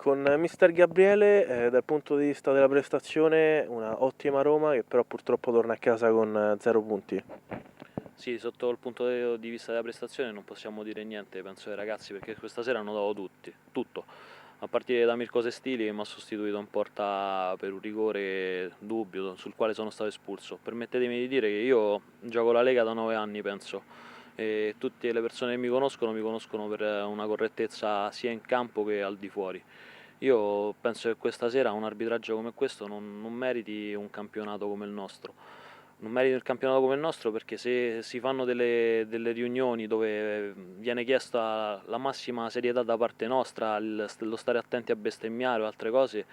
Con mister Gabriele, dal punto di vista della prestazione, una ottima Roma che però purtroppo torna a casa con 0 punti. Sì, sotto il punto di vista della prestazione non possiamo dire niente, penso ai ragazzi, perché questa sera hanno dato tutto. A partire da Mirko Sestili che mi ha sostituito in porta per un rigore dubbio sul quale sono stato espulso. Permettetemi di dire che io gioco la Lega da 9 anni, penso, e tutte le persone che mi conoscono per una correttezza sia in campo che al di fuori. Io penso che questa sera un arbitraggio come questo non meriti un campionato come il nostro. Non meriti un campionato come il nostro perché se si fanno delle riunioni dove viene chiesta la massima serietà da parte nostra, lo stare attenti a bestemmiare o altre cose,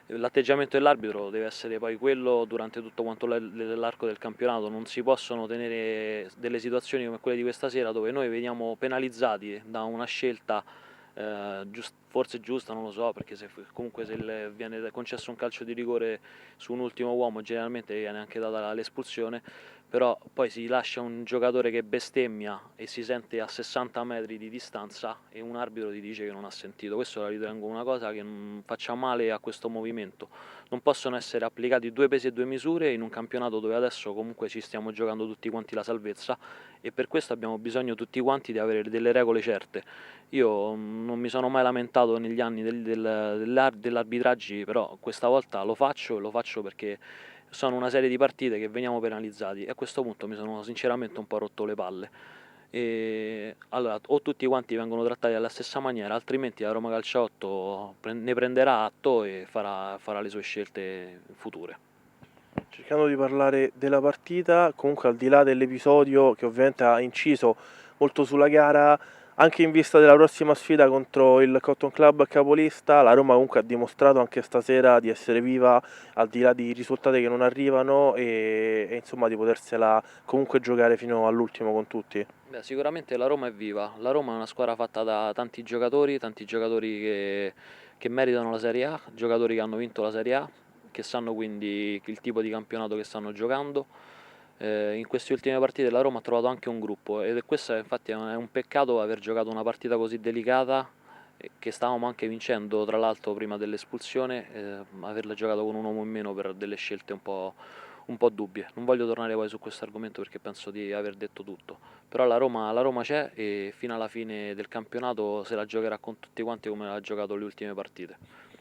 l'atteggiamento dell'arbitro deve essere poi quello durante tutto quanto l'arco del campionato. Non si possono tenere delle situazioni come quelle di questa sera dove noi veniamo penalizzati da una scelta forse giusta, non lo so, perché comunque se viene concesso un calcio di rigore su un ultimo uomo generalmente viene anche data l'espulsione, però poi si lascia un giocatore che bestemmia e si sente a 60 metri di distanza e un arbitro ti dice che non ha sentito. Questo la ritengo una cosa che faccia male a questo movimento. Non possono essere applicati due pesi e due misure in un campionato dove adesso comunque ci stiamo giocando tutti quanti la salvezza e per questo abbiamo bisogno tutti quanti di avere delle regole certe. Io non mi sono mai lamentato negli anni dell'arbitraggi, però questa volta lo faccio e lo faccio perché sono una serie di partite che veniamo penalizzati e a questo punto mi sono sinceramente un po' rotto le palle. E allora, o tutti quanti vengono trattati alla stessa maniera, altrimenti la Roma Calciotto ne prenderà atto e farà le sue scelte future. Cercando di parlare della partita, comunque al di là dell'episodio che ovviamente ha inciso molto sulla gara, anche in vista della prossima sfida contro il Cotton Club capolista, la Roma comunque ha dimostrato anche stasera di essere viva al di là di risultati che non arrivano e insomma di potersela comunque giocare fino all'ultimo con tutti. Beh, sicuramente la Roma è viva, la Roma è una squadra fatta da tanti giocatori che meritano la Serie A, giocatori che hanno vinto la Serie A, che sanno quindi il tipo di campionato che stanno giocando. In queste ultime partite la Roma ha trovato anche un gruppo ed è questo infatti è un peccato aver giocato una partita così delicata che stavamo anche vincendo tra l'altro prima dell'espulsione, averla giocato con un uomo in meno per delle scelte un po' dubbie. Non voglio tornare poi su questo argomento perché penso di aver detto tutto, però la Roma c'è e fino alla fine del campionato se la giocherà con tutti quanti come l'ha giocato le ultime partite.